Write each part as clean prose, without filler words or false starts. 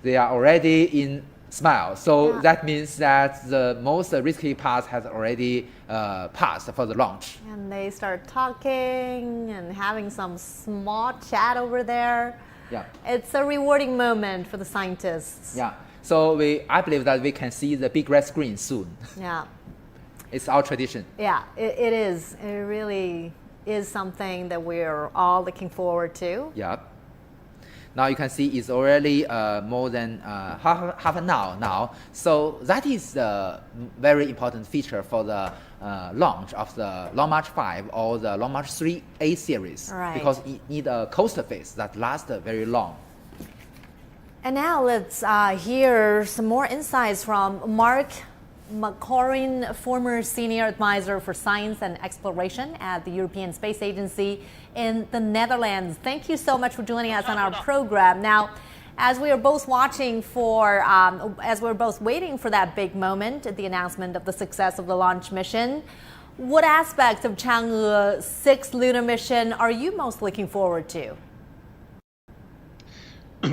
they are already in smile. So Yeah. that means that the most risky part has already passed for the launch. And they start talking and having some small chat over there. Yeah. It's a rewarding moment for the scientists. Yeah. So I believe that we can see the big red screen soon. Yeah. It's our tradition. Yeah, it is. It really is something that we're all looking forward to. Yeah. Now you can see it's already more than half an hour now. So that is a very important feature for the launch of the Long March 5 or the Long March 3A series. Right. Because it needs a coaster phase that lasts very long. And now let's hear some more insights from Mark McCorin, former senior advisor for science and exploration at the European Space Agency in the Netherlands. Thank you so much for joining us on our program. Now, as we are both watching for, as we're both waiting for that big moment, the announcement of the success of the launch mission, what aspects of Chang'e 6 lunar mission are you most looking forward to?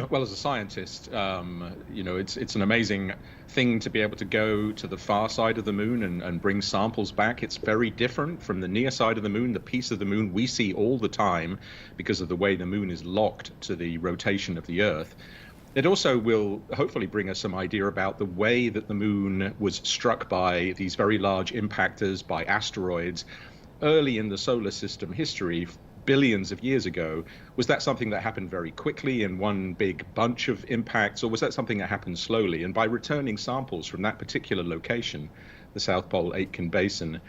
Well, as a scientist, you know, it's an amazing thing to be able to go to the far side of the moon and bring samples back. It's very different from the near side of the moon, the piece of the moon we see all the time because of the way the moon is locked to the rotation of the Earth. It also will hopefully bring us some idea about the way that the moon was struck by these very large impactors, by asteroids early in the solar system history. Billions of years ago. Was that something that happened very quickly in one big bunch of impacts, or was that something that happened slowly? And by returning samples from that particular location, the South Pole Aitken Basin,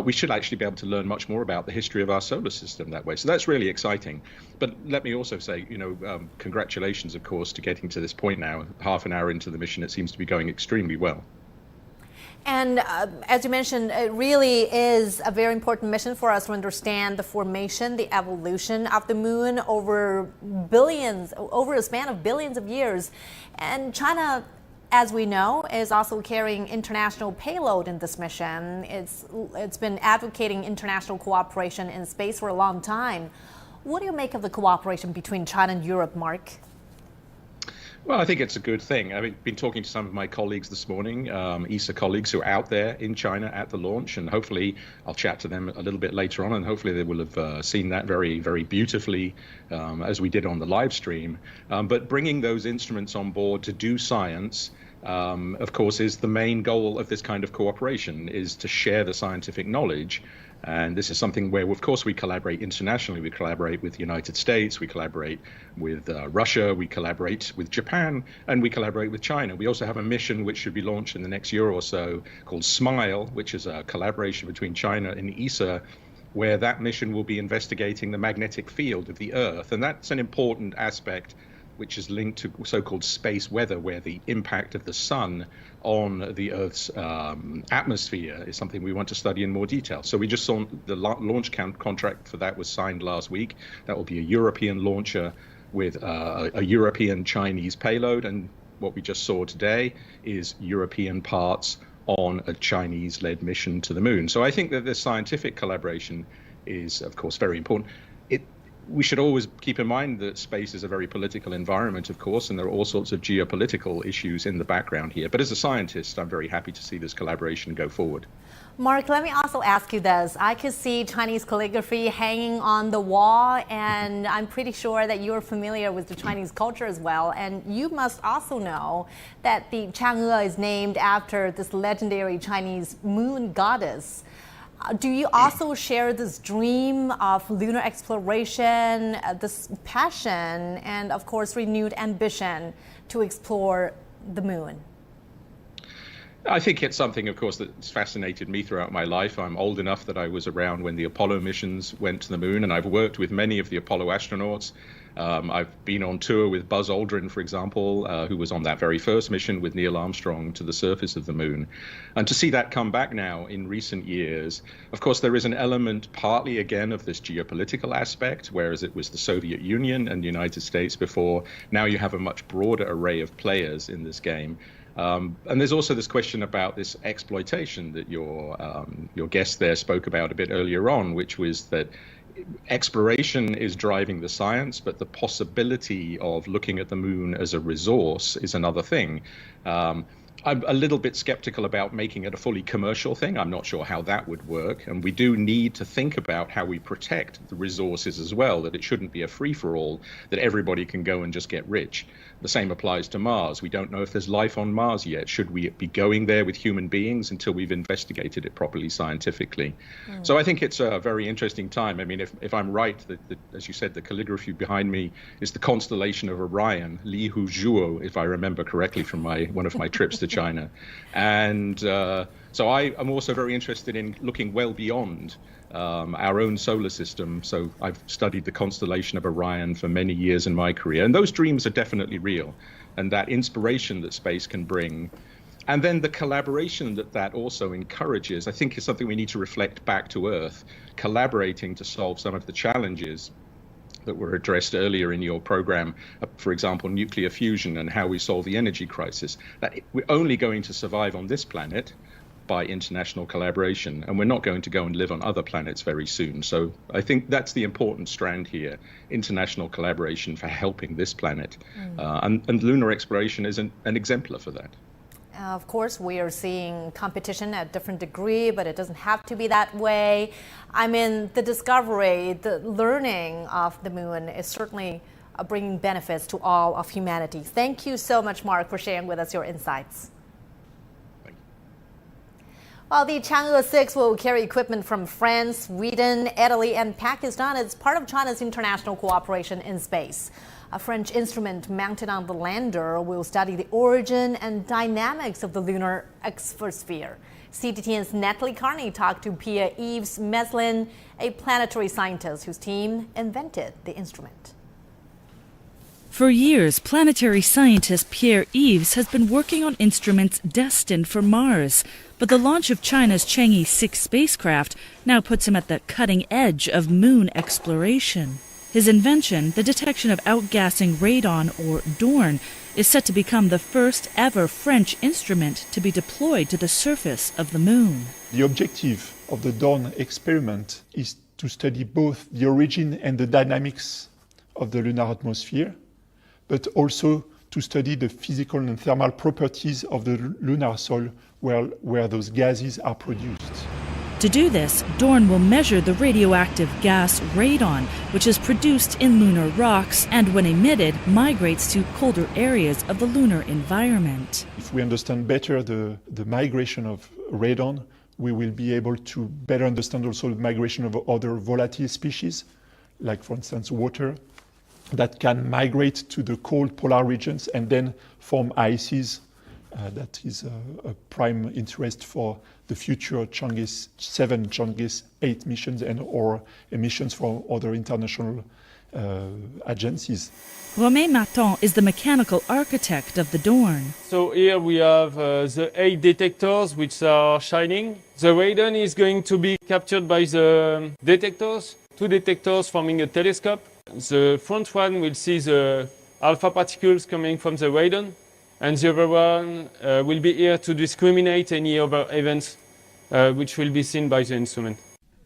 we should actually be able to learn much more about the history of our solar system that way. So that's really exciting. But let me also say, you know, congratulations, of course, to getting to this point now. Half an hour into the mission, it seems to be going extremely well. And as you mentioned, it really is a very important mission for us to understand the formation, the evolution of the moon over a span of billions of years. And China, as we know, is also carrying international payload in this mission. It's been advocating international cooperation in space for a long time. What do you make of the cooperation between China and Europe, Mark? Well, I think it's a good thing. I've been talking to some of my colleagues this morning, ESA colleagues who are out there in China at the launch, and hopefully I'll chat to them a little bit later on, and hopefully they will have seen that very, very beautifully as we did on the live stream. But bringing those instruments on board to do science, of course, is the main goal of this kind of cooperation, is to share the scientific knowledge. And this is something where, of course, we collaborate internationally. We collaborate with the United States, we collaborate with Russia, we collaborate with Japan, and we collaborate with China. We also have a mission which should be launched in the next year or so called SMILE, which is a collaboration between China and ESA, where that mission will be investigating the magnetic field of the Earth. And that's an important aspect which is linked to so-called space weather, where the impact of the sun on the Earth's atmosphere is something we want to study in more detail. So we just saw the launch contract for that was signed last week. That will be a European launcher with a European Chinese payload. And what we just saw today is European parts on a Chinese-led mission to the moon. So I think that this scientific collaboration is, of course, very important. We should always keep in mind that space is a very political environment, of course, and there are all sorts of geopolitical issues in the background here. But as a scientist, I'm very happy to see this collaboration go forward. Mark, let me also ask you this. I could see Chinese calligraphy hanging on the wall, and I'm pretty sure that you're familiar with the Chinese culture as well. And you must also know that the Chang'e is named after this legendary Chinese moon goddess. Do you also share this dream of lunar exploration, this passion, and of course renewed ambition to explore the moon? I think it's something, of course, that's fascinated me throughout my life. I'm old enough that I was around when the Apollo missions went to the moon, and I've worked with many of the Apollo astronauts. I've been on tour with Buzz Aldrin, for example, who was on that very first mission with Neil Armstrong to the surface of the moon. And to see that come back now in recent years, of course, there is an element partly, again, of this geopolitical aspect, whereas it was the Soviet Union and the United States before. Now you have a much broader array of players in this game. And there's also this question about this exploitation that your guest there spoke about a bit earlier on, which was that exploration is driving the science, but the possibility of looking at the moon as a resource is another thing. I'm a little bit skeptical about making it a fully commercial thing. I'm not sure how that would work. And we do need to think about how we protect the resources as well, that it shouldn't be a free-for-all, that everybody can go and just get rich. The same applies to Mars. We don't know if there's life on Mars yet. Should we be going there with human beings until we've investigated it properly scientifically? So I think it's a very interesting time. I mean, if I'm right, as you said, the calligraphy behind me is the constellation of Orion, Li Hu Zhuo, if I remember correctly from one of my trips to China. And so I'm also very interested in looking well beyond our own solar system. So I've studied the constellation of Orion for many years in my career, and those dreams are definitely real. And that inspiration that space can bring, and then the collaboration that also encourages, I think is something we need to reflect back to Earth, collaborating to solve some of the challenges that were addressed earlier in your program, for example, nuclear fusion and how we solve the energy crisis. That we're only going to survive on this planet by international collaboration, and we're not going to go and live on other planets very soon. So I think that's the important strand here, international collaboration for helping this planet. And lunar exploration is an exemplar for that. Of course, we are seeing competition at different degree, but it doesn't have to be that way. I mean, the discovery, the learning of the moon is certainly bringing benefits to all of humanity. Thank you so much, Mark, for sharing with us your insights. Well, the Chang'e 6 will carry equipment from France, Sweden, Italy, and Pakistan. It's part of China's international cooperation in space. A French instrument mounted on the lander will study the origin and dynamics of the lunar exosphere. CTTN's Natalie Carney talked to Pierre-Yves Meslin, a planetary scientist whose team invented the instrument. For years, planetary scientist Pierre-Yves has been working on instruments destined for Mars. But the launch of China's Chang'e 6 spacecraft now puts him at the cutting edge of moon exploration. His invention, the detection of outgassing radon, or DORN, is set to become the first ever French instrument to be deployed to the surface of the moon. The objective of the DORN experiment is to study both the origin and the dynamics of the lunar atmosphere, but also to study the physical and thermal properties of the lunar soil where those gases are produced. To do this, DORN will measure the radioactive gas radon, which is produced in lunar rocks and, when emitted, migrates to colder areas of the lunar environment. If we understand better the migration of radon, we will be able to better understand also the migration of other volatile species, like, for instance, water, that can migrate to the cold polar regions and then form ices. That is a prime interest for the future Chang'e 7, Chang'e 8 missions or missions from other international agencies. Romain Martin is the mechanical architect of the DORN. So here we have the 8 detectors which are shining. The radon is going to be captured by the detectors, 2 detectors forming a telescope. The front one will see the alpha particles coming from the radon, and the other one will be here to discriminate any other events which will be seen by the instrument.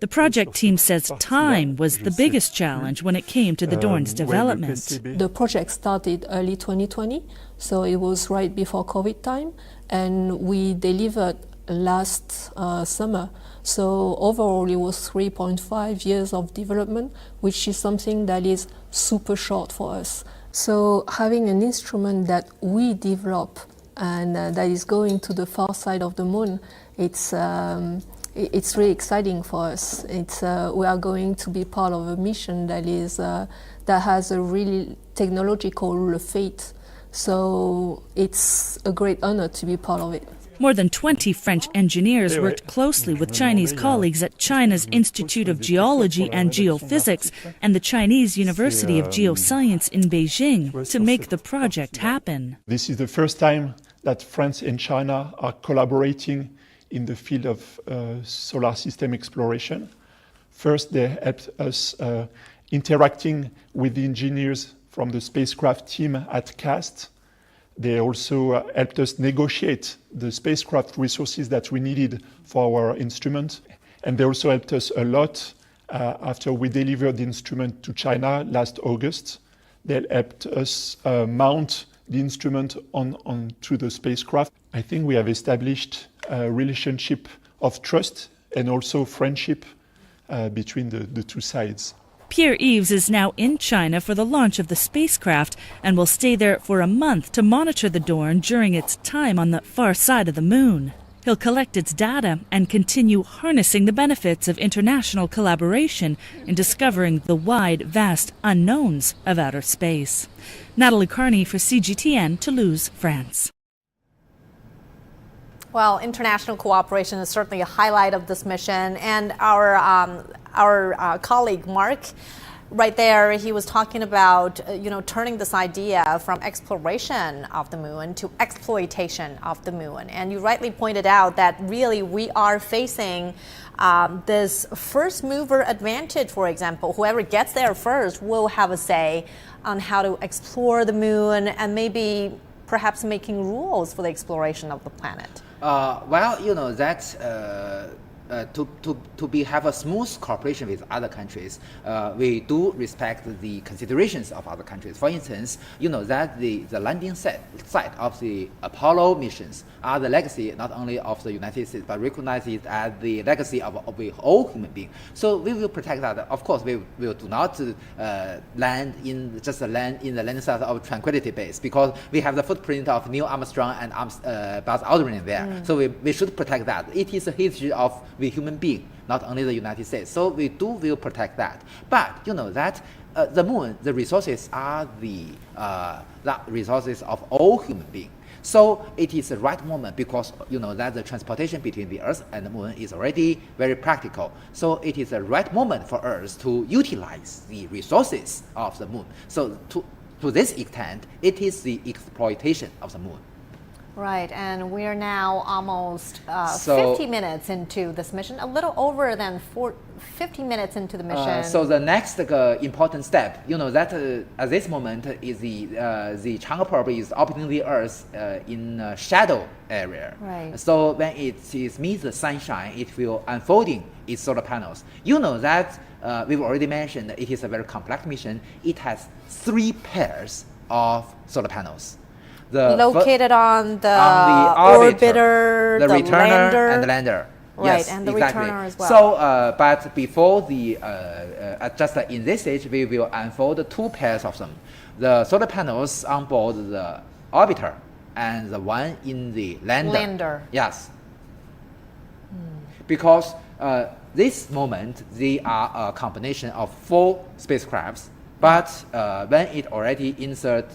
The project team says time was the biggest challenge when it came to the DORN's development. The project started early 2020, so it was right before COVID time, and we delivered last summer. So overall it was 3.5 years of development, which is something that is super short for us. So having an instrument that we develop and that is going to the far side of the moon, it's really exciting for us. We are going to be part of a mission that has a really technological fate. So it's a great honor to be part of it. More than 20 French engineers worked closely with Chinese colleagues at China's Institute of Geology and Geophysics and the Chinese University of Geoscience in Beijing to make the project happen. This is the first time that France and China are collaborating in the field of solar system exploration. First, they helped us interacting with the engineers from the spacecraft team at CAST. They also helped us negotiate the spacecraft resources that we needed for our instrument. And they also helped us a lot after we delivered the instrument to China last August. They helped us mount the instrument onto the spacecraft. I think we have established a relationship of trust and also friendship between the two sides. Pierre-Yves is now in China for the launch of the spacecraft and will stay there for a month to monitor the Dorn during its time on the far side of the moon. He'll collect its data and continue harnessing the benefits of international collaboration in discovering the wide, vast unknowns of outer space. Natalie Carney for CGTN, Toulouse, France. Well, international cooperation is certainly a highlight of this mission, and our colleague Mark, right there, he was talking about turning this idea from exploration of the moon to exploitation of the moon. And you rightly pointed out that really we are facing this first mover advantage. For example, whoever gets there first will have a say on how to explore the moon and maybe perhaps making rules for the exploration of the planet. Well, have a smooth cooperation with other countries, we do respect the considerations of other countries. For instance, that the landing site of the Apollo missions are the legacy not only of the United States, but recognize it as the legacy of all human beings. So we will protect that. Of course, we will do not land in the landing site of Tranquility Base, because we have the footprint of Neil Armstrong and Buzz Aldrin there. So we should protect that. It is a history of the human being, not only the United States. So we will protect that. But that the moon, the resources are the resources of all human beings. So it is the right moment, because that the transportation between the Earth and the moon is already very practical. So it is the right moment for Earth to utilize the resources of the moon. So to this extent, it is the exploitation of the moon. Right, and we are now almost 50 minutes into this mission, a little over than 50 minutes into the mission. So the next important step, that at this moment is the Chang'e probe is orbiting the Earth in a shadow area. Right. So when it meets the sunshine, it will unfolding its solar panels. That we've already mentioned it is a very complex mission. It has 3 pairs of solar panels. Located on the orbiter, the returner, lander. and the lander. Right, yes, and the exactly. returner as well. So, but before the just in this stage, we will unfold 2 pairs of them: the solar panels on board the orbiter and the one in the lander. Yes. Because this moment they are a combination of 4 spacecrafts, but when it already entered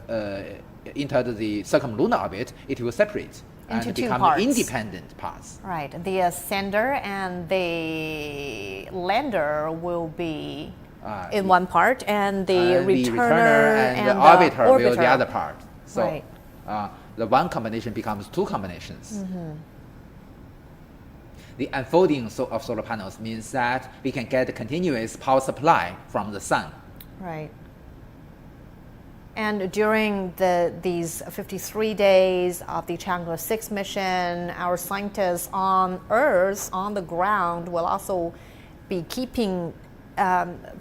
the circumlunar orbit, it will separate into and 2 become parts. Independent parts. Right. The sender and the lander will be in one part, and the returner and the orbiter will the other part. So right. The one combination becomes 2 combinations. The unfolding of solar panels means that we can get a continuous power supply from the sun. Right. And during these 53 days of the Chang'e 6 mission, our scientists on Earth, on the ground, will also be keeping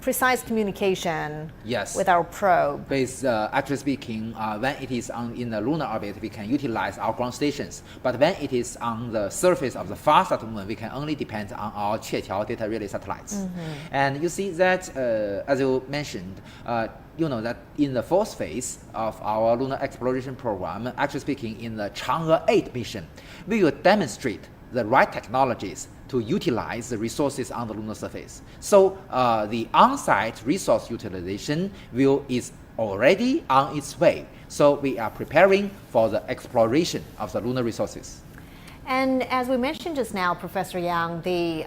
precise communication with our probe. Actually speaking, when it is in the lunar orbit, we can utilize our ground stations. But when it is on the surface of the far side of the moon, we can only depend on our Qietiao data relay satellites. And you see that, as you mentioned, that in the 4th phase of our lunar exploration program, actually speaking, in the Chang'e 8 mission, we will demonstrate the right technologies to utilize the resources on the lunar surface. So the on-site resource utilization is already on its way. So we are preparing for the exploration of the lunar resources. And as we mentioned just now, Professor Yang, the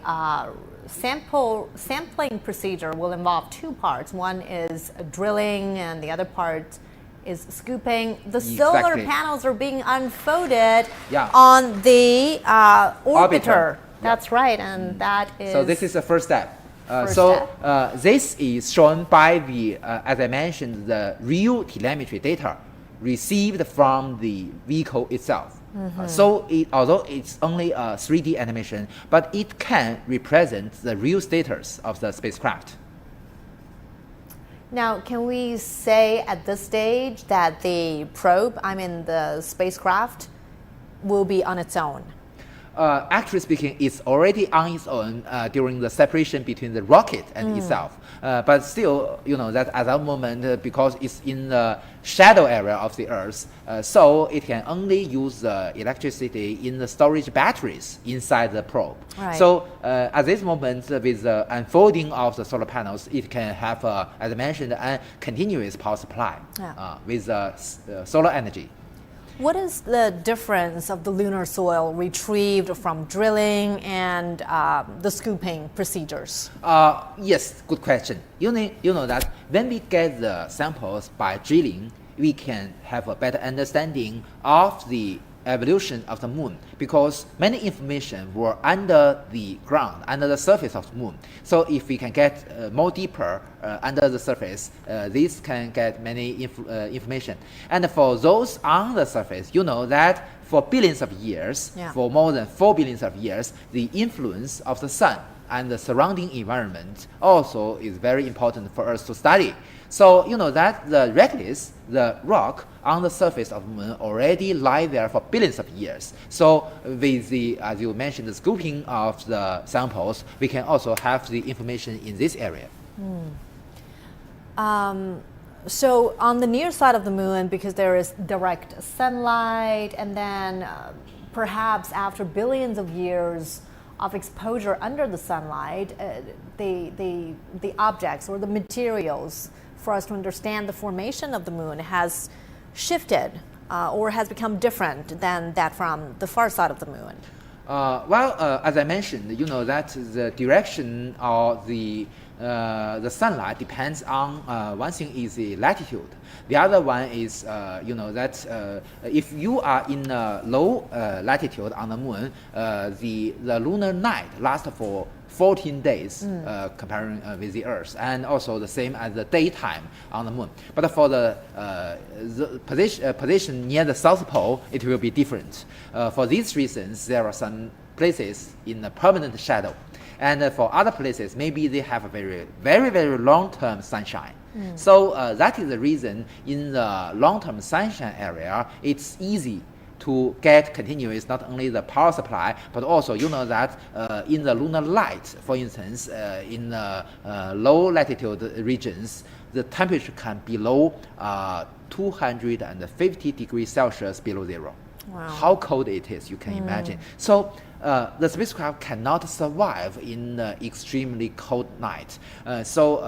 sampling procedure will involve 2 parts. One is drilling, and the other part is scooping. The solar panels are being unfolded on the orbiter. That's right, and that is... So this is the first step. This is shown by the, as I mentioned, the real telemetry data received from the vehicle itself. So although it's only a 3D animation, but it can represent the real status of the spacecraft. Now, can we say at this stage that the probe, the spacecraft, will be on its own? Actually speaking, it's already on its own during the separation between the rocket and itself. But still, that at that moment, because it's in the shadow area of the Earth, so it can only use the electricity in the storage batteries inside the probe. Right. So at this moment, with the unfolding of the solar panels, it can have, as I mentioned, a continuous power supply with solar energy. What is the difference of the lunar soil retrieved from drilling and the scooping procedures? Yes, good question. You know that when we get the samples by drilling, we can have a better understanding of the evolution of the moon, because many information were under the ground, under the surface of the moon. So if we can get more deeper under the surface, this can get many information. And for those on the surface, that for billions of years, for more than 4 billions of years, the influence of the sun and the surrounding environment also is very important for us to study. So that the reckless, the rock on the surface of the moon already lie there for billions of years. So with the, as you mentioned, the scooping of the samples, we can also have the information in this area. So on the near side of the moon, because there is direct sunlight, and then perhaps after billions of years of exposure under the sunlight, the objects or the materials for us to understand the formation of the moon has shifted or has become different than that from the far side of the moon. As I mentioned, that the direction of the sunlight depends on one thing is the latitude. The other one is, that if you are in a low latitude on the moon, the lunar night lasts for 14 days comparing with the Earth, and also the same as the daytime on the moon. But for the position near the South Pole, it will be different. For these reasons, there are some places in the permanent shadow. And for other places, maybe they have a very, very, very long-term sunshine. So that is the reason in the long-term sunshine area, it's easy to get continuous not only the power supply, but also that in the lunar light, for instance, in the low latitude regions, the temperature can be below 250 degrees Celsius below zero. Wow. How cold it is, you can imagine. So the spacecraft cannot survive in extremely cold night. So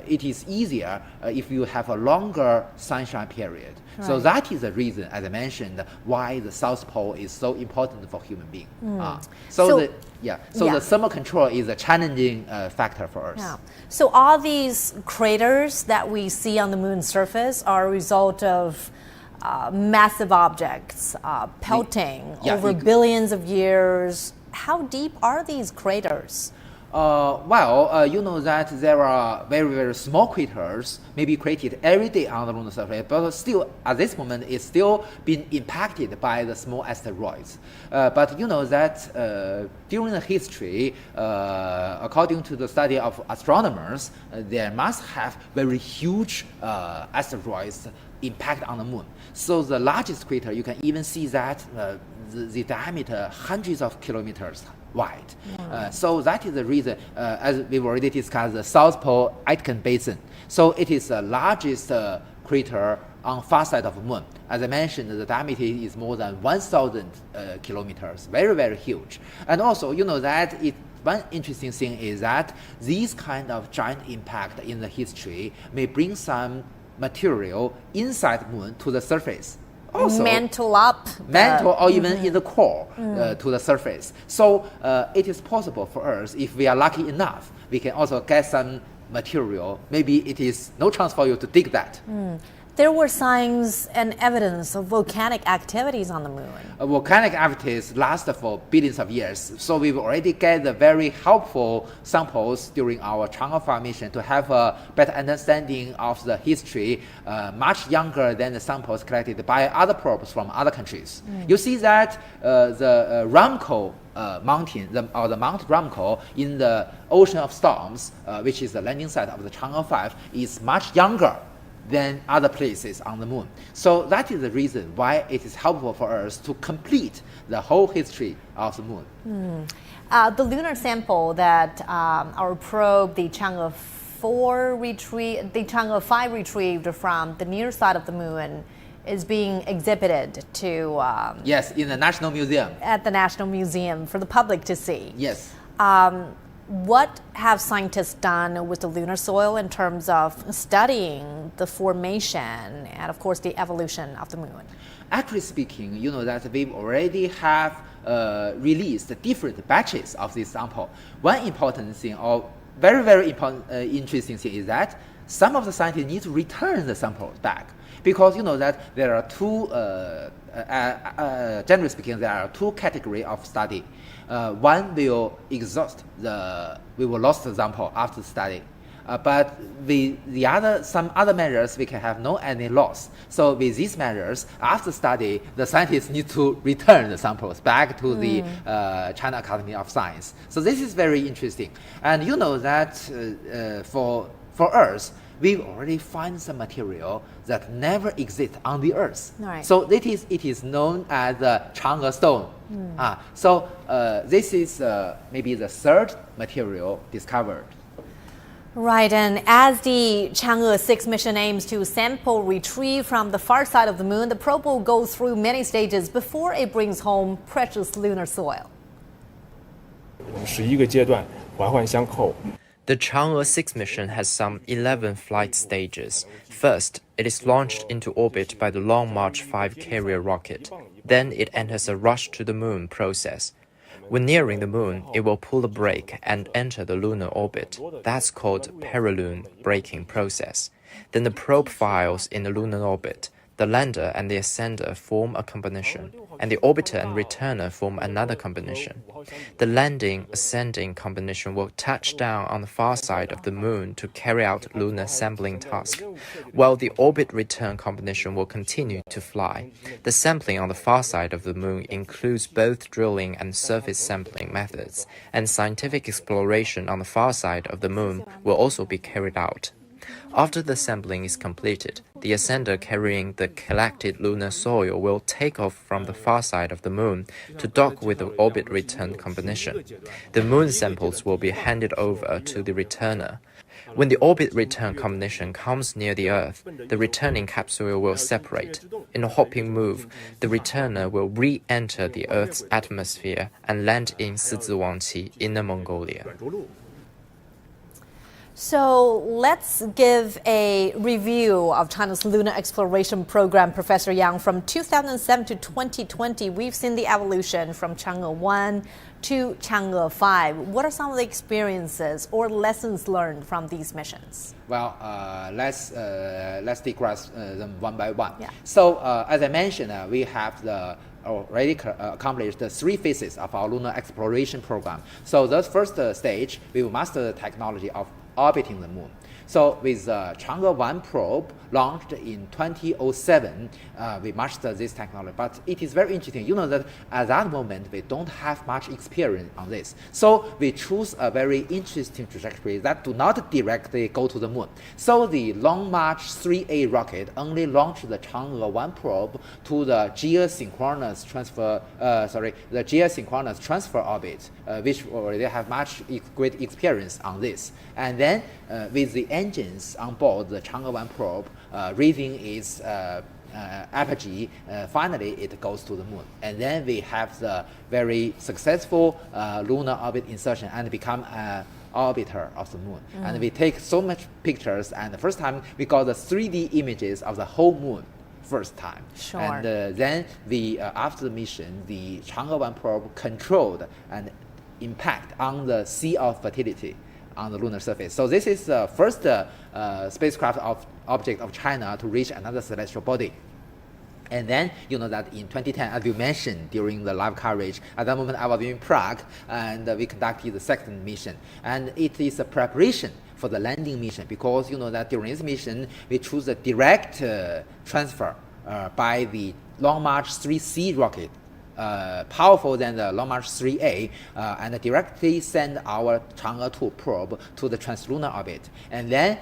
it is easier if you have a longer sunshine period. Right. So that is the reason, as I mentioned, why the South Pole is so important for human beings. So the thermal control is a challenging factor for us. Yeah. So all these craters that we see on the moon's surface are a result of massive objects pelting over billions of years. How deep are these craters? That there are very, very small craters, maybe created every day on the lunar surface, but still, at this moment, it's still being impacted by the small asteroids. But that during the history, according to the study of astronomers, there must have very huge asteroids impact on the moon. So the largest crater, you can even see that the diameter hundreds of kilometers wide. So that is the reason, as we've already discussed, the South Pole Aitken Basin. So it is the largest crater on far side of the moon. As I mentioned, the diameter is more than 1,000 kilometers, very, very huge. And also, that one interesting thing is that these kind of giant impact in the history may bring some material inside the moon to the surface. Also, mantle or even in the core to the surface. So it is possible for us, if we are lucky enough, we can also get some material. Maybe it is no chance for you to dig that. There were signs and evidence of volcanic activities on the moon. Volcanic activities last for billions of years, so we've already get the very helpful samples during our Chang'e 5 mission to have a better understanding of the history, much younger than the samples collected by other probes from other countries. You see that the Ramco mountain, the Mount Ramco in the Ocean of Storms, which is the landing site of the Chang'e 5, is much younger than other places on the moon. So that is the reason why it is helpful for us to complete the whole history of the moon. The lunar sample that our probe, the Chang'e 5 retrieved from the near side of the moon is being exhibited to Yes, in the National Museum. at the National Museum for the public to see. Yes. What have scientists done with the lunar soil in terms of studying the formation and, of course, the evolution of the moon? Actually speaking, you know that we already have released different batches of this sample. One important thing, or very, very important, interesting thing is that some of the scientists need to return the samples back. Because you know that there are two, generally speaking, there are two categories of study. One will we will lose the sample after study. But with some other measures, we can have no any loss. So with these measures, after study, the scientists need to return the samples back to the China Academy of Science. So this is very interesting. And you know that for Earth, we already find some material that never exists on the Earth. Right. So it is known as the Chang'e stone. So this is maybe the third material discovered. Right, and as the Chang'e 6 mission aims to sample retrieve from the far side of the moon, the probe will go through many stages before it brings home precious lunar soil. 11个阶段环环相扣。 The Chang'e 6 mission has some 11 flight stages. First, it is launched into orbit by the Long March 5 carrier rocket. Then it enters a rush to the moon process. When nearing the moon, it will pull a brake and enter the lunar orbit. That's called perilune braking process. Then the probe files in the lunar orbit. The lander and the ascender form a combination, and the orbiter and returner form another combination. The landing-ascending combination will touch down on the far side of the moon to carry out lunar sampling task, while the orbit-return combination will continue to fly. The sampling on the far side of the moon includes both drilling and surface sampling methods, and scientific exploration on the far side of the moon will also be carried out. After the sampling is completed, the ascender carrying the collected lunar soil will take off from the far side of the moon to dock with the orbit return combination. The moon samples will be handed over to the returner. When the orbit return combination comes near the Earth, the returning capsule will separate. In a hopping move, the returner will re-enter the Earth's atmosphere and land in Siziwangqi, Inner Mongolia. So let's give a review of China's lunar exploration program, Professor Yang. From 2007 to 2020, we've seen the evolution from Chang'e 1 to Chang'e 5. What are some of the experiences or lessons learned from these missions? Well, let's digress them one by one. Yeah. So as I mentioned, we have already accomplished the 3 phases of our lunar exploration program. So the first stage, we will master the technology of orbiting the moon. So with Chang'e 1 probe launched in 2007, we mastered this technology. But it is very interesting. You know that at that moment, we don't have much experience on this. So we choose a very interesting trajectory that do not directly go to the moon. So the Long March 3A rocket only launched the Chang'e 1 probe to the geosynchronous transfer orbit, which already have great experience on this. And then with the engines on board the Chang'e 1 probe, reading its apogee, finally it goes to the moon. And then we have the very successful lunar orbit insertion and become an orbiter of the moon. And we take so much pictures, and the first time we got the 3D images of the whole moon. First time. Sure. And then after the mission, the Chang'e 1 probe controlled an impact on the sea of fertility on the lunar surface. So this is the first spacecraft of object of China to reach another celestial body. And then, you know that in 2010, as you mentioned during the live coverage, at that moment I was in Prague, and we conducted the second mission. And it is a preparation for the landing mission, because you know that during this mission, we choose a direct transfer by the Long March 3C rocket, powerful than the Long March 3A, and directly send our Chang'e 2 probe to the translunar orbit. And then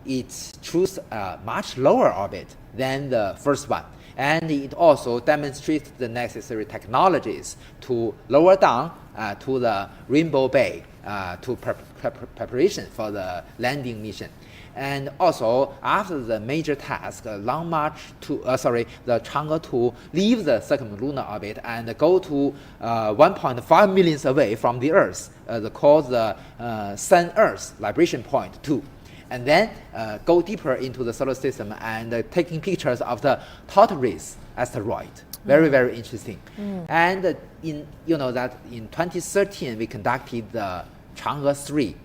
it choose a much lower orbit than the first one. And it also demonstrates the necessary technologies to lower down to the Rainbow Bay to preparation for the landing mission. And also, after the major task, the Chang'e 2 leave the circumlunar orbit and go to 1.5 million away from the Earth, called the Sun-Earth Libration Point 2. And then go deeper into the solar system and taking pictures of the Tortoise asteroid. Very, very interesting. And in 2013, we conducted the Chang'e 3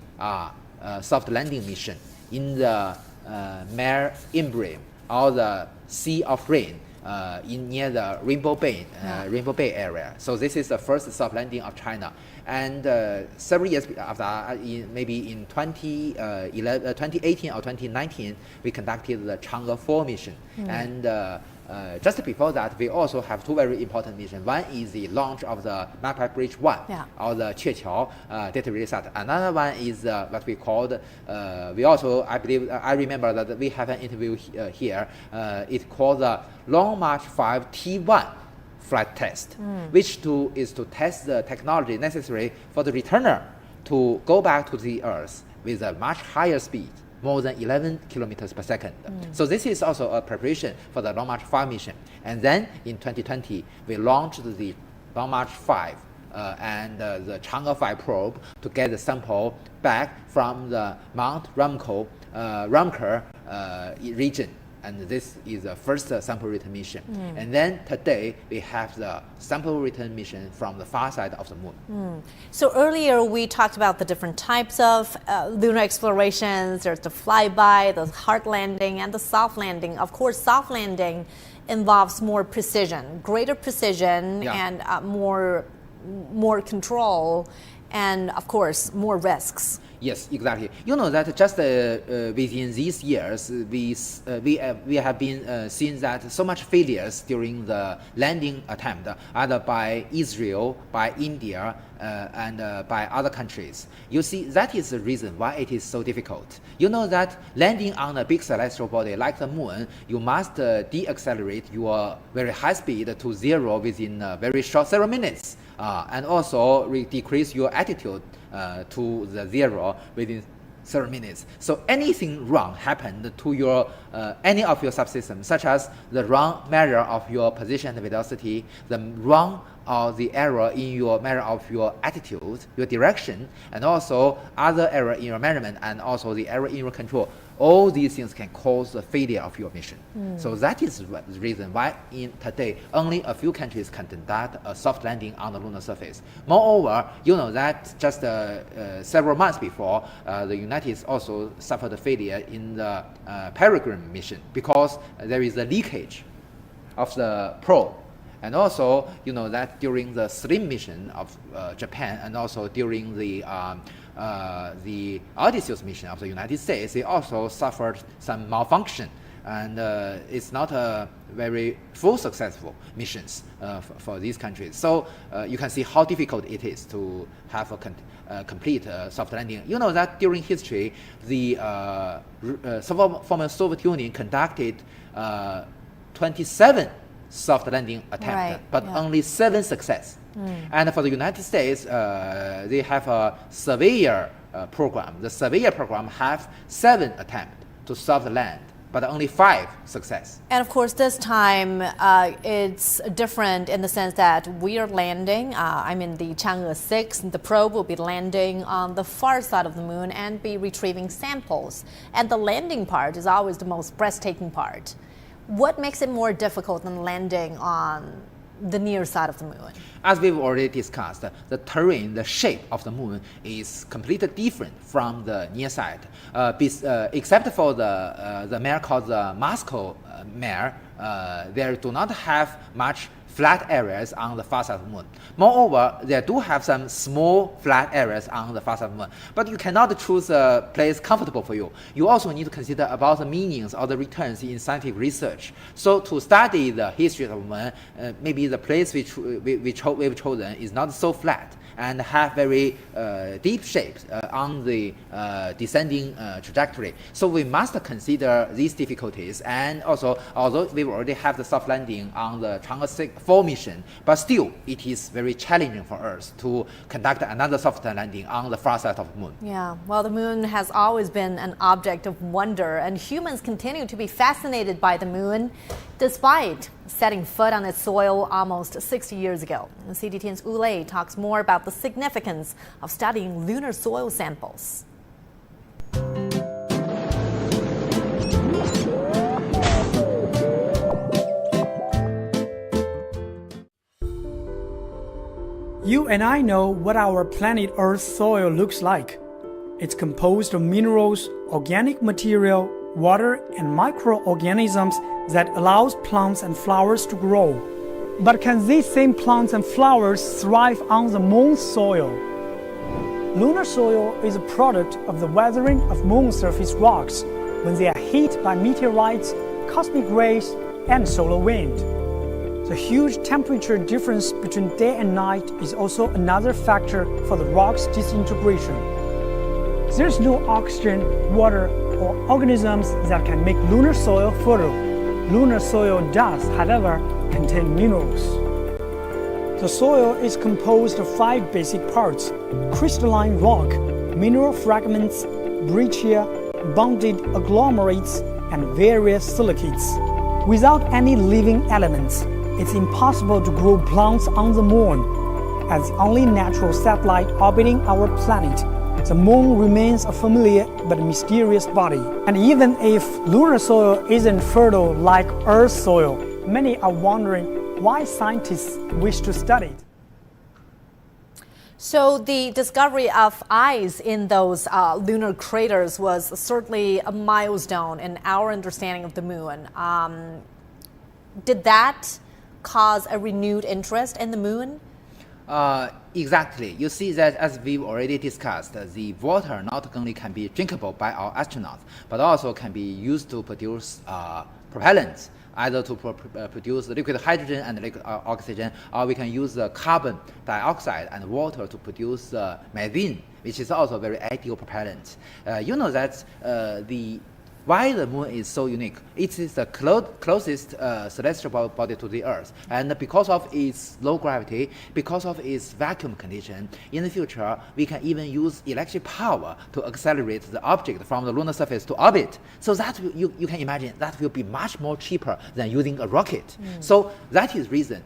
soft landing mission in the Mare Imbrium, or the Sea of Rain, near the Rainbow Bay area. So this is the first soft landing of China. And several years after, maybe in 2018 or 2019, we conducted the Chang'e 4 mission. And just before that, we also have two very important missions. One is the launch of the Magpie Bridge 1, or the Qiao data reset. Another one is what we called, I remember that we have an interview here. It's called the Long March 5 T1 flight test, which is to test the technology necessary for the returner to go back to the Earth with a much higher speed, more than 11 kilometers per second. So this is also a preparation for the Long March 5 mission. And then in 2020, we launched the Long March 5 and the Chang'e 5 probe to get the sample back from the Mount Rumker region. And this is the first sample return mission. And then today, we have the sample return mission from the far side of the moon. So earlier, we talked about the different types of lunar explorations. There's the flyby, the hard landing, and the soft landing. Of course, soft landing involves more precision, greater precision, and more control, and of course, more risks. Yes, exactly. You know that just within these years, we have been seeing that so much failures during the landing attempt, either by Israel, by India, and by other countries. You see, that is the reason why it is so difficult. You know that landing on a big celestial body like the moon, you must deaccelerate your very high speed to zero within a very short several minutes, and also decrease your altitude to the zero within several minutes. So anything wrong happened to your any of your subsystems, such as the wrong measure of your position and velocity, the wrong or the error in your measure of your attitude, your direction, and also other error in your measurement, and also the error in your control. All these things can cause the failure of your mission. So that is the reason why today only a few countries can conduct a soft landing on the lunar surface. Moreover, you know that just several months before, the United States also suffered a failure in the Peregrine mission because there is a leakage of the probe. And also, you know that during the SLIM mission of Japan, and also during the Odysseus mission of the United States, they also suffered some malfunction, and it's not a very full successful missions for these countries. So you can see how difficult it is to have a complete soft landing. You know that during history, the former Soviet Union conducted 27 soft landing attempt, but only 7 success. And for the United States, they have a Surveyor program. The Surveyor program have 7 attempts to soft land, but only 5 success. And of course, this time it's different in the sense that we are landing, the Chang'e 6, the probe will be landing on the far side of the moon and be retrieving samples. And the landing part is always the most breathtaking part. What makes it more difficult than landing on the near side of the moon? As we've already discussed, the terrain, the shape of the moon is completely different from the near side. Except for the mare called the Moscow mare, they do not have much flat areas on the far side of the moon. Moreover, they do have some small flat areas on the far side of the moon. But you cannot choose a place comfortable for you. You also need to consider about the meanings or the returns in scientific research. So to study the history of the moon, maybe the place we've chosen is not so flat and have very deep shapes on the descending trajectory. So we must consider these difficulties. And also, although we already have the soft landing on the Chang'e 4 mission, but still it is very challenging for us to conduct another soft landing on the far side of the moon. Yeah, well, the moon has always been an object of wonder, and humans continue to be fascinated by the moon despite setting foot on its soil almost 60 years ago. CGTN's Wu Lei talks more about the significance of studying lunar soil samples. You and I know what our planet Earth's soil looks like. It's composed of minerals, organic material, water, and microorganisms that allows plants and flowers to grow. But can these same plants and flowers thrive on the moon's soil? Lunar soil is a product of the weathering of moon surface rocks when they are hit by meteorites, cosmic rays, and solar wind. The huge temperature difference between day and night is also another factor for the rock's disintegration. There's no oxygen, water, or organisms that can make lunar soil fertile. Lunar soil does, however, contain minerals. The soil is composed of 5 basic parts: crystalline rock, mineral fragments, breccia, bonded agglomerates, and various silicates. Without any living elements, it's impossible to grow plants on the moon. As the only natural satellite orbiting our planet, the moon remains a familiar but mysterious body. And even if lunar soil isn't fertile like Earth's soil, many are wondering why scientists wish to study it. So the discovery of ice in those lunar craters was certainly a milestone in our understanding of the moon. Did that cause a renewed interest in the moon? Exactly. You see that as we've already discussed, the water not only can be drinkable by our astronauts, but also can be used to produce propellants, either to produce liquid hydrogen and liquid oxygen, or we can use carbon dioxide and water to produce methane, which is also a very ideal propellant. You know that why the moon is so unique. It is the closest celestial body to the Earth, and because of its low gravity, because of its vacuum condition, in the future we can even use electric power to accelerate the object from the lunar surface to orbit. So that you can imagine that will be much more cheaper than using a rocket. So that is reason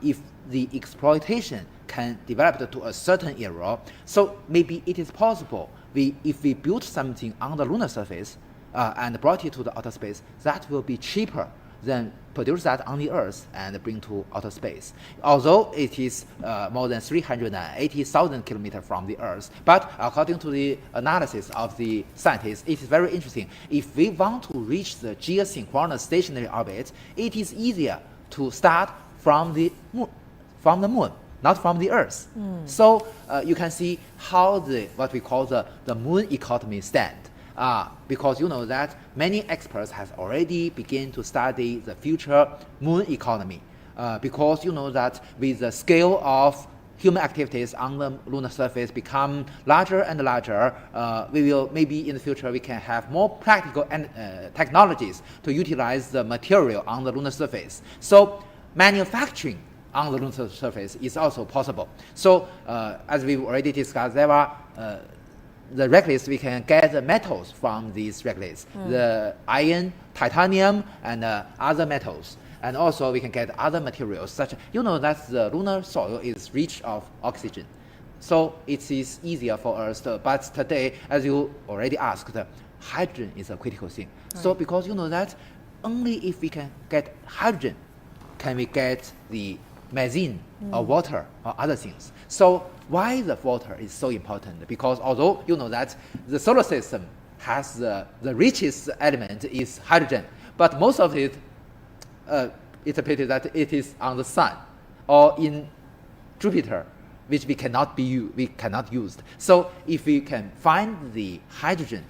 if the exploitation can develop to a certain era, so maybe it is possible if we build something on the lunar surface and brought it to the outer space, that will be cheaper than produce that on the Earth and bring to outer space. Although it is more than 380,000 kilometers from the Earth, but according to the analysis of the scientists, it is very interesting. If we want to reach the geosynchronous stationary orbit, it is easier to start from the moon, not from the Earth. So you can see how what we call the moon economy stand. Because you know that many experts have already begun to study the future moon economy. Because you know that with the scale of human activities on the lunar surface become larger and larger, maybe in the future we can have more practical technologies to utilize the material on the lunar surface. So manufacturing on the lunar surface is also possible. So as we've already discussed, there are the regoliths, we can get the metals from these regoliths, the iron, titanium, and other metals. And also we can get other materials such, you know that the lunar soil is rich of oxygen. So it is easier for us but today, as you already asked, hydrogen is a critical thing. Right. So because you know that only if we can get hydrogen, can we get the methane or water or other things. So why the water is so important? Because although you know that the solar system has the richest element is hydrogen, but most of it, it's a pity that it is on the sun or in Jupiter, which we cannot use. So if we can find the hydrogen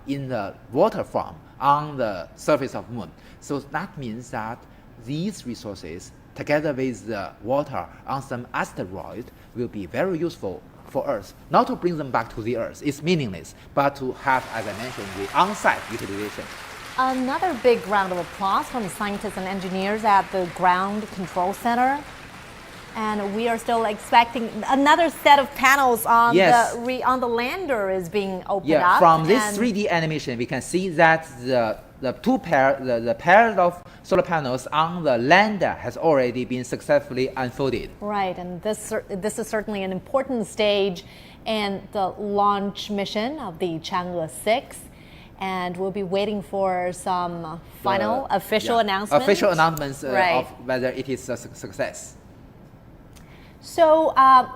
in the water form on the surface of moon, so that means that these resources, together with the water on some asteroid, will be very useful for Earth. Not to bring them back to the Earth, it's meaningless, but to have, as I mentioned, the on-site utilization. Another big round of applause from scientists and engineers at the Ground Control Center. And we are still expecting another set of panels on the lander is being opened up. From this 3D animation, we can see that the pair of solar panels on the lander has already been successfully unfolded. Right, and this is certainly an important stage in the launch mission of the Chang'e 6. And we'll be waiting for some final official announcements. Official announcements of whether it is a success. So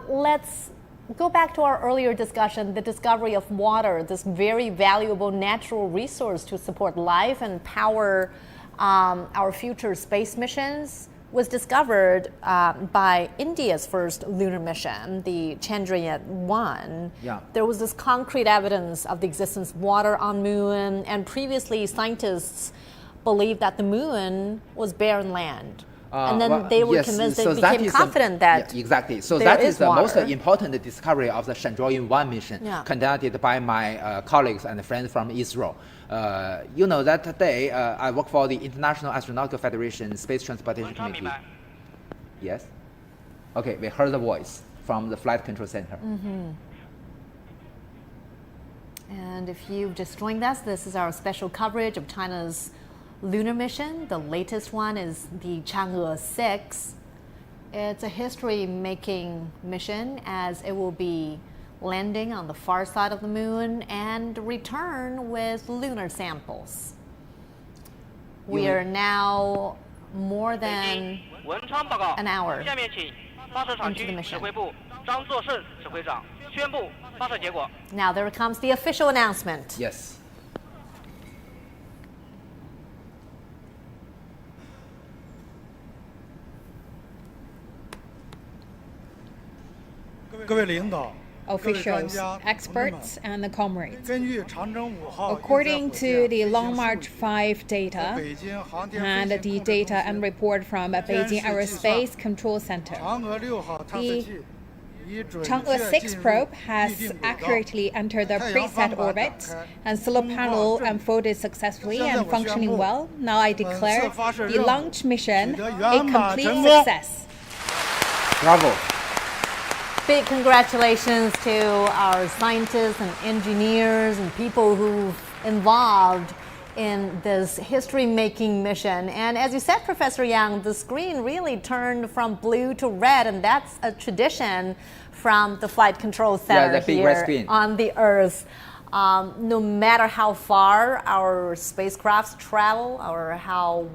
let's go back to our earlier discussion, the discovery of water, this very valuable natural resource to support life and power our future space missions, was discovered by India's first lunar mission, the Chandrayaan-1. Yeah. There was this concrete evidence of the existence of water on Moon, and previously scientists believed that the Moon was barren land. And then they were convinced, they became confident that exactly. So there that is the water. most important discovery of the Chandrayaan-1 mission conducted by my colleagues and friends from Israel. You know that today I work for the International Astronautical Federation Space Transportation Committee. Yes? Okay, we heard the voice from the Flight Control Center. And if you've just joined us, this is our special coverage of China's lunar mission. The latest one is the Chang'e 6. It's a history-making mission, as it will be landing on the far side of the moon and return with lunar samples. We are now more than an hour into the mission. Now there comes the official announcement. Yes. 各位领导 officials, experts, and comrades. According to the Long March 5 data and the data and report from Beijing Aerospace Control Center, the Chang'e 6 probe has accurately entered the preset orbit, and solar panel unfolded successfully and functioning well. Now I declare the launch mission a complete success. Bravo. Big congratulations to our scientists and engineers and people who've involved in this history-making mission. And as you said, Professor Yang, the screen really turned from blue to red, and that's a tradition from the Flight Control Center here on the Earth. No matter how far our spacecrafts travel or how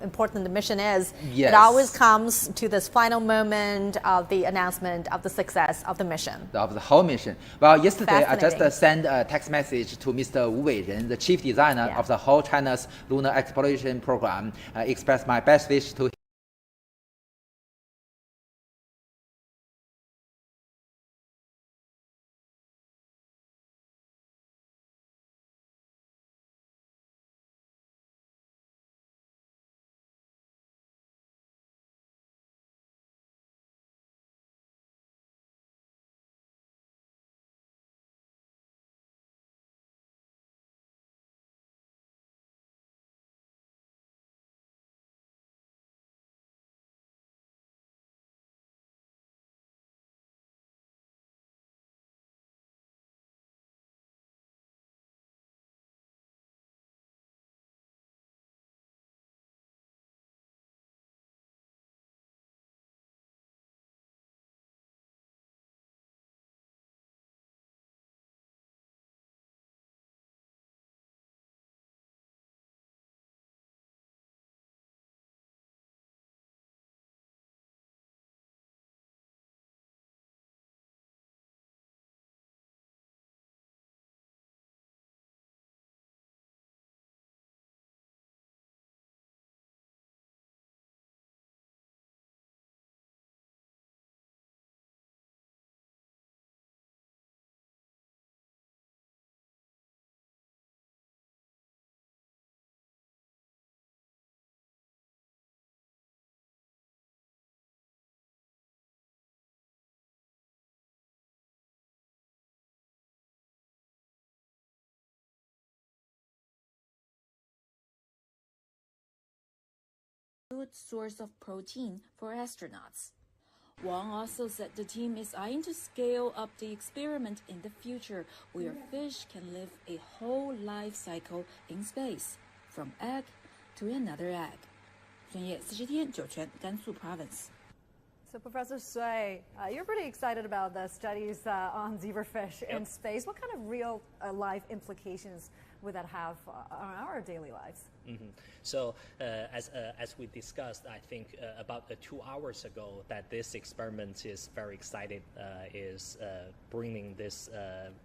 important the mission is, it always comes to this final moment of the announcement of the success of the mission. Of the whole mission. Well, yesterday I just sent a text message to Mr. Wu Weizhen, the chief designer of the whole China's lunar exploration program, expressed my best wish to good source of protein for astronauts. Wang also said the team is eyeing to scale up the experiment in the future, where fish can live a whole life cycle in space, from egg to another egg. 专业40天酒泉甘肃 Province. So, Professor Sui, you're pretty excited about the studies on zebrafish in space. What kind of real life implications would that have on our daily lives? So, as we discussed, I think about 2 hours ago, that this experiment is very excited, is bringing this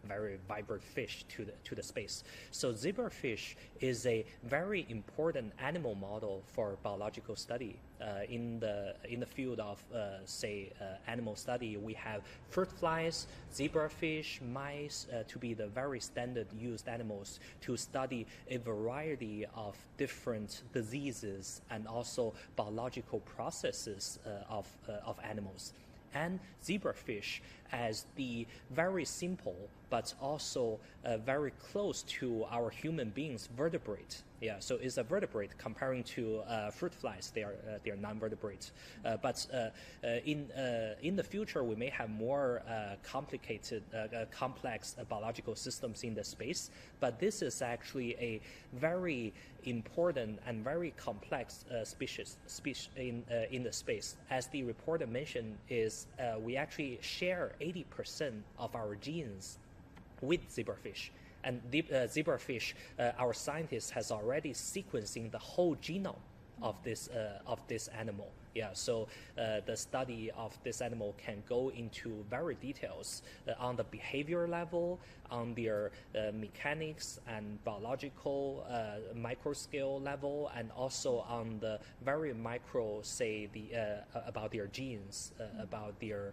very vibrant fish to the space. So, zebrafish is a very important animal model for biological study. In the field of animal study, we have fruit flies, zebrafish, mice to be the very standard used animals to study a variety of different diseases and also biological processes of animals. And zebrafish as the very simple but also very close to our human beings vertebrate. Yeah, so it's a vertebrate comparing to fruit flies. They are non-vertebrates. But in the future, we may have more complicated, complex biological systems in the space. But this is actually a very important and very complex species in the space. As the reporter mentioned, is we actually share 80% of our genes with zebrafish. And zebrafish, our scientists has already sequencing the whole genome of this animal. Yeah, so the study of this animal can go into very details on the behavior level, on their mechanics and biological micro scale level, and also on the very micro, about their genes, about their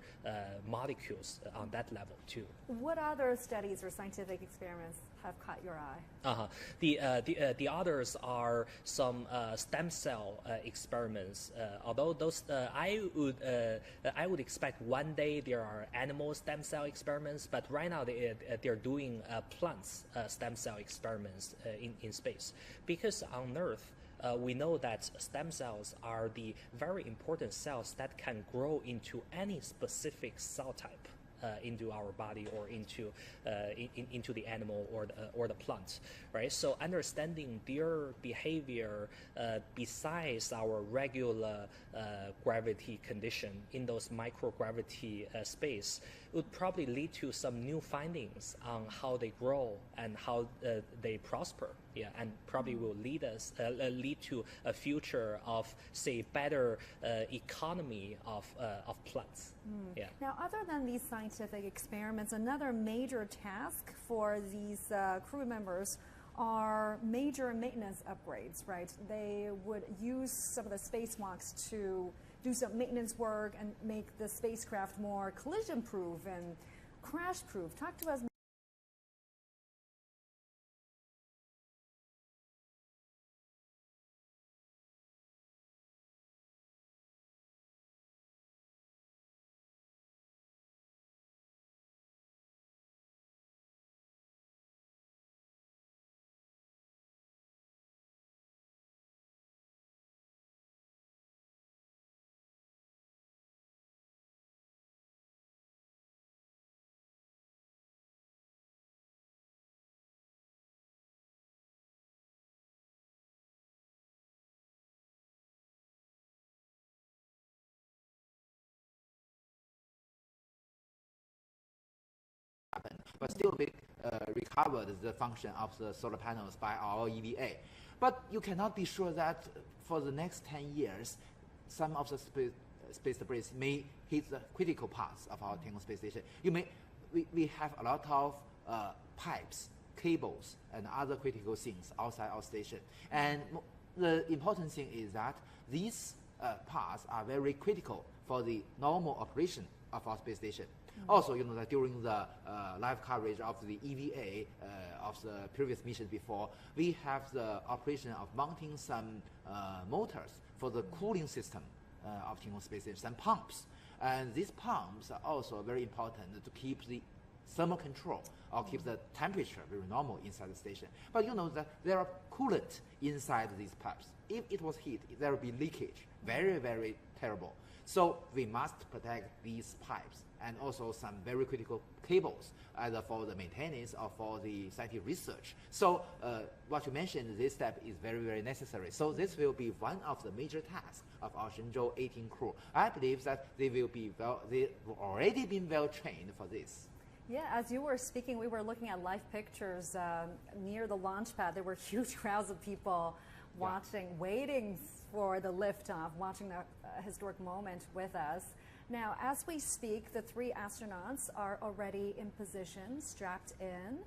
molecules on that level too. What other studies or scientific experiments have caught your eye? The others are some stem cell experiments. Although those I would expect one day there are animal stem cell experiments, but right now they're doing plants stem cell experiments in space, because on Earth we know that stem cells are the very important cells that can grow into any specific cell type. Into our body or into the animal or the plant, right? So understanding their behavior besides our regular gravity condition in those microgravity space would probably lead to some new findings on how they grow and how they prosper. Yeah, and probably will lead to a future of, say, better economy of plants. Yeah. Now, other than these scientific experiments, another major task for these crew members are major maintenance upgrades, right? They would use some of the spacewalks to do some maintenance work and make the spacecraft more collision-proof and crash-proof. Talk to us. But still we recovered the function of the solar panels by our EVA. But you cannot be sure that for the next 10 years, some of the space debris may hit the critical parts of our Tiangong space station. We have a lot of pipes, cables, and other critical things outside our station. And the important thing is that these parts are very critical for the normal operation of our space station. Also, that during the live coverage of the EVA of the previous mission before, we have the operation of mounting some motors for the cooling system of Tiangong space station, some pumps. And these pumps are also very important to keep the thermal control or keep the temperature very normal inside the station. But you know that there are coolant inside these pipes. If it was heat, there will be leakage. Very, very terrible. So we must protect these pipes and also some very critical cables, either for the maintenance or for the scientific research. So what you mentioned, this step is very, very necessary. So this will be one of the major tasks of our Shenzhou 18 crew. I believe that they've already been well trained for this. Yeah, as you were speaking, we were looking at live pictures near the launch pad. There were huge crowds of people watching, waiting for the liftoff, watching the historic moment with us. Now, as we speak, the 3 astronauts are already in position, strapped in.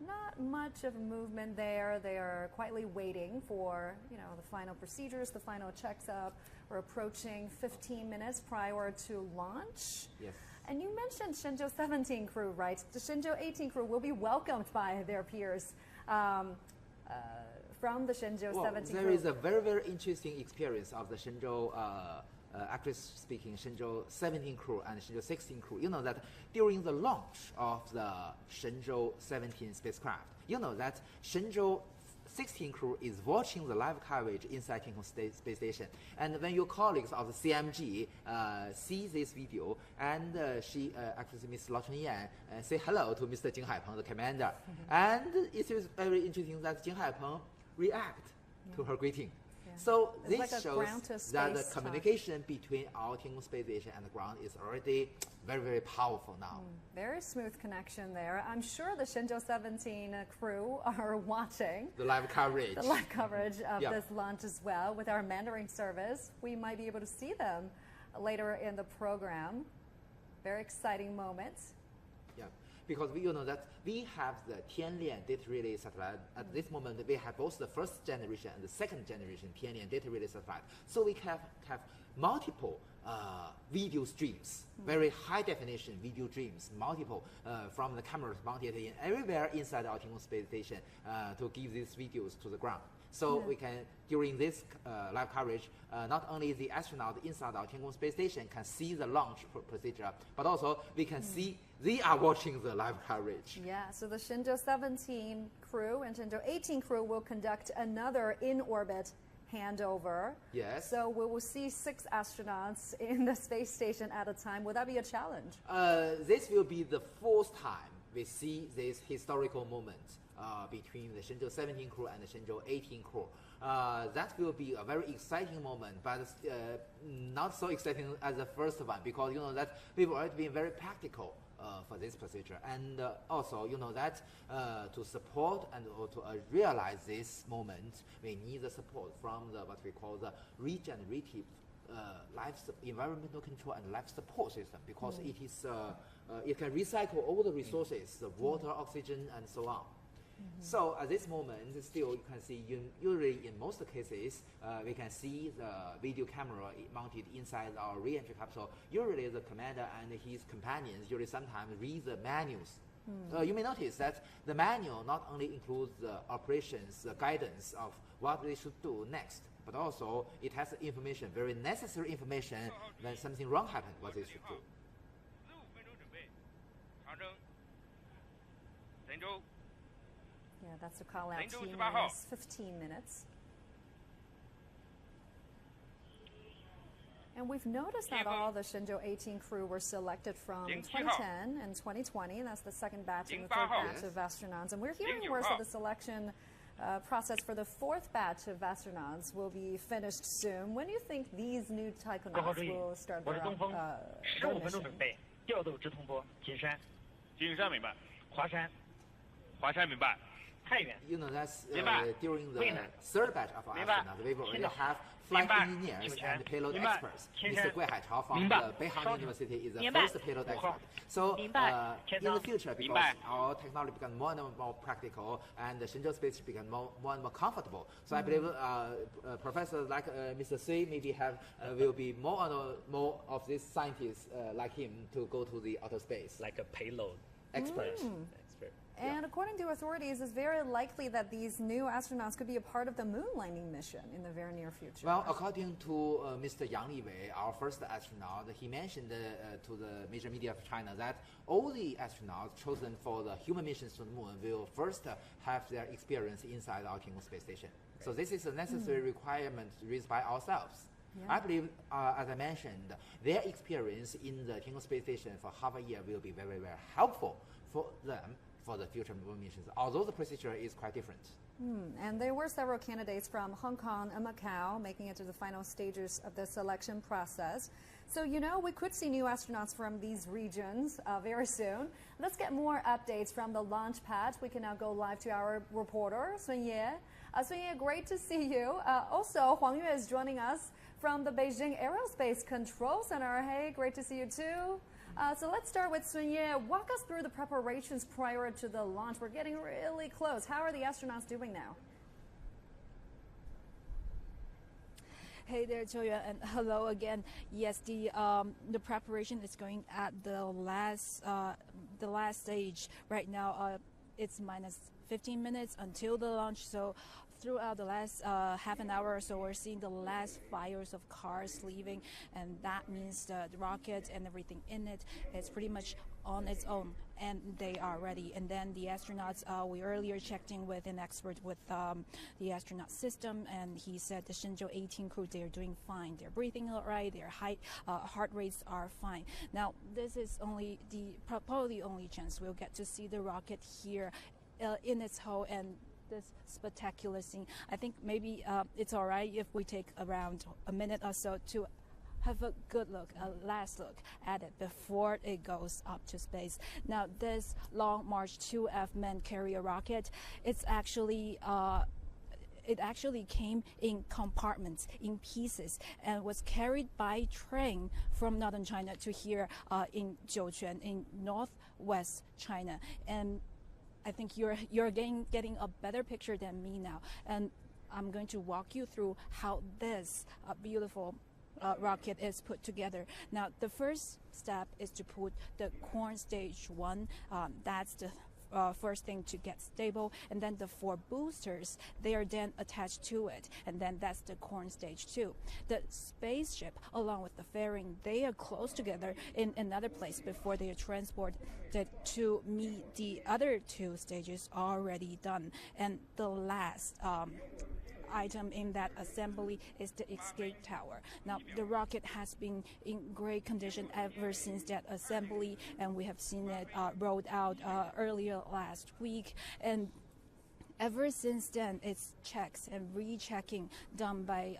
Not much of a movement there. They are quietly waiting for, the final procedures, the final checks up. We're approaching 15 minutes prior to launch. Yes. And you mentioned Shenzhou 17 crew, right? The Shenzhou 18 crew will be welcomed by their peers from the Shenzhou 17 there crew. is a very, very interesting experience of the Shenzhou actually speaking, Shenzhou 17 crew and Shenzhou 16 crew. You know that during the launch of the Shenzhou 17 spacecraft, you know that Shenzhou 16 crew is watching the live coverage inside Tiangong Space Station. And when your colleagues of the CMG see this video, and she, actually Ms. Lao Chunyan, say hello to Mr. Jing Haipeng, the commander. And it is very interesting that Jing Haipeng react to her greeting. So It's this like shows that the communication between our Tiangong Space Station and the ground is already very, very powerful now. Very smooth connection there. I'm sure the Shenzhou 17 crew are watching the live coverage. The live coverage of this launch as well. With our Mandarin service, we might be able to see them later in the program. Very exciting moment. Yeah, because we know that we have the Tianlian data relay satellite. At this moment, we have both the first generation and the second generation Tianlian data relay satellite. So we can have multiple video streams, very high definition video streams, multiple from the cameras mounted in everywhere inside our Tiangong Space Station to give these videos to the ground. So we can, during this live coverage, not only the astronaut inside our Tiangong Space Station can see the launch procedure, but also we can see they are watching the live coverage. Yeah, so the Shenzhou 17 crew and Shenzhou 18 crew will conduct another in-orbit handover. Yes. So we will see 6 astronauts in the space station at a time. Would that be a challenge? This will be the 4th time we see this historical moment between the Shenzhou 17 crew and the Shenzhou 18 crew. That will be a very exciting moment, but not so exciting as the first one, because you know that we've already been very practical for this procedure, and also you know that to support and to realize this moment, we need the support from the what we call the regenerative environmental control and life support system, because it is it can recycle all the resources, the water, oxygen, and so on. So at this moment, still you can see, usually in most cases, we can see the video camera mounted inside our re-entry capsule. Usually the commander and his companions usually sometimes read the manuals. You may notice that the manual not only includes the operations, the guidance of what they should do next, but also it has information, very necessary information when something wrong happens, what they should do. Yeah, that's a call out. T-minus 15 minutes. And we've noticed that all the Shenzhou 18 crew were selected from 2010 and 2020. That's the second batch and the third batch of astronauts. And we're hearing words that the selection process for the 4th batch of astronauts will be finished soon. When do you think these new taikonauts will start their mission? 调度直通波金山，金山明白，华山，华山明白。 You know, that's during the 3rd batch of our astronauts, we already have flight engineers and payload experts. Mr. Gui Haichao from the Beihang University is the first payload expert. So in the future, because our technology becomes more and more practical and the Shenzhou space becomes more and more comfortable, so I believe professors like Mr. Sui maybe will be more and more of these scientists like him to go to the outer space. Like a payload expert. And according to authorities, it's very likely that these new astronauts could be a part of the moon landing mission in the very near future. Well, according to Mr. Yang Liwei, our first astronaut, he mentioned to the major media of China that all the astronauts chosen for the human missions to the moon will first have their experience inside our Tiangong space station. So this is a necessary requirement raised by ourselves. Yeah. I believe, as I mentioned, their experience in the Tiangong space station for half a year will be very, very helpful for them for the future moon missions, although the procedure is quite different. And there were several candidates from Hong Kong and Macau making it to the final stages of the selection process. So, we could see new astronauts from these regions very soon. Let's get more updates from the launch pad. We can now go live to our reporter, Sun Ye. Sun Ye, great to see you. Also, Huang Yue is joining us from the Beijing Aerospace Control Center. Hey, great to see you too. So let's start with Sun Ye. Walk us through the preparations prior to the launch. We're getting really close. How are the astronauts doing now? Hey there, Joya, and hello again. Yes, the preparation is going at the last stage right now. It's minus 15 minutes until the launch. So throughout the last half an hour or so, we're seeing the last fires of cars leaving, and that means the rocket and everything in it is pretty much on its own, and they are ready. And then the astronauts, we earlier checked in with an expert with the astronaut system, and he said the Shenzhou 18 crew, they're doing fine. They're breathing all right. Their heart rates are fine. Now, this is probably the only chance we'll get to see the rocket here in its whole, and this spectacular scene. I think maybe it's all right if we take around a minute or so to have a good look, a last look at it before it goes up to space. Now, this Long March 2F manned carrier rocket, it actually came in compartments, in pieces, and was carried by train from northern China to here in Jiuquan in northwest China. And I think you're getting a better picture than me now. And I'm going to walk you through how this beautiful rocket is put together. Now, the first step is to put the core stage 1. That's the first thing to get stable, and then the 4 boosters, they are then attached to it, and then that's the core stage 2. The spaceship along with the fairing, they are close together in another place before they are transported to meet the other 2 stages already done. And the last item in that assembly is the escape tower. Now, the rocket has been in great condition ever since that assembly, and we have seen it rolled out earlier last week. And ever since then, it's checks and rechecking done by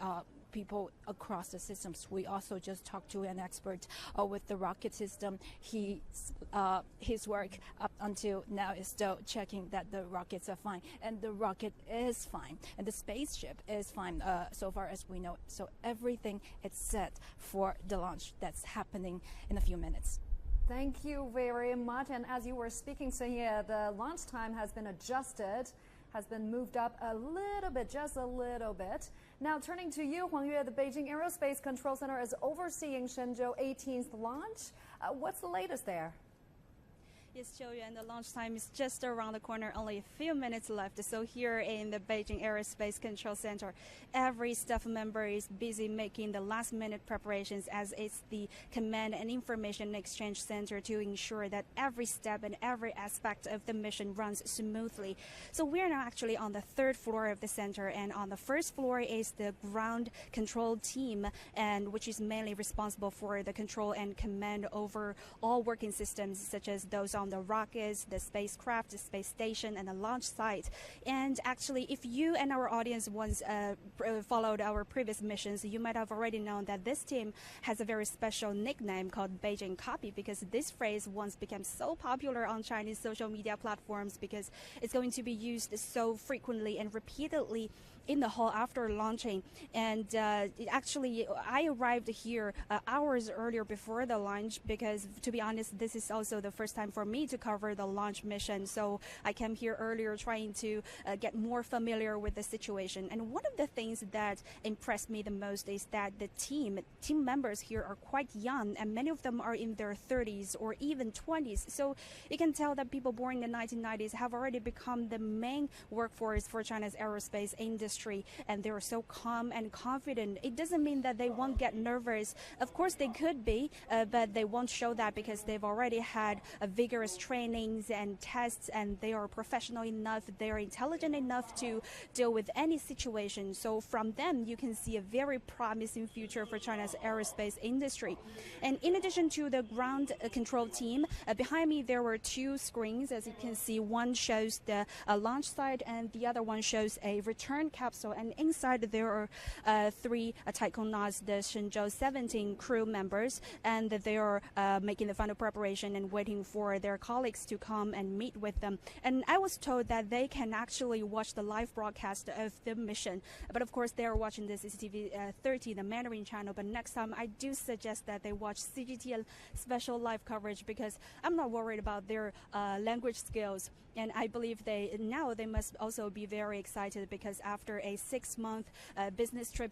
people across the systems. We also just talked to an expert with the rocket system. His work up until now is still checking that the rockets are fine, and the rocket is fine, and the spaceship is fine so far as we know. So everything is set for the launch that's happening in a few minutes. Thank you very much. And as you were speaking, so yeah, the launch time has been adjusted, has been moved up a little bit, just a little bit. Now, turning to you, Huang Yue, the Beijing Aerospace Control Center is overseeing Shenzhou 18's launch. What's the latest there? Yes, Joanne, the launch time is just around the corner, only a few minutes left. So here in the Beijing Aerospace Control Center, every staff member is busy making the last-minute preparations, as it's the command and information exchange center to ensure that every step and every aspect of the mission runs smoothly. So we are now actually on the 3rd floor of the center, and on the 1st floor is the ground control team, and which is mainly responsible for the control and command over all working systems, such as those on the rockets, the spacecraft, the space station, and the launch site. And actually, if you and our audience once followed our previous missions, you might have already known that this team has a very special nickname called Beijing Copy, because this phrase once became so popular on Chinese social media platforms because it's going to be used so frequently and repeatedly in the hall after launching. And actually, I arrived here hours earlier before the launch because, to be honest, this is also the first time for me to cover the launch mission. So I came here earlier trying to get more familiar with the situation. And one of the things that impressed me the most is that the team members here are quite young, and many of them are in their 30s or even 20s. So you can tell that people born in the 1990s have already become the main workforce for China's aerospace industry, and they're so calm and confident. It doesn't mean that they won't get nervous. Of course they could be, but they won't show that because they've already had vigorous trainings and tests, and they are professional enough, they are intelligent enough to deal with any situation. So from them you can see a very promising future for China's aerospace industry. And in addition to the ground control team, behind me there were two screens. As you can see, one shows the launch site and the other one shows a return capsule, and inside there are three taikonauts, the Shenzhou 17 crew members, and they are making the final preparation and waiting for their colleagues to come and meet with them. And I was told that they can actually watch the live broadcast of the mission, but of course they are watching the CCTV 30, the Mandarin channel. But next time I do suggest that they watch CGTN special live coverage, because I'm not worried about their language skills. And I believe they must also be very excited, because after a 6-month business trip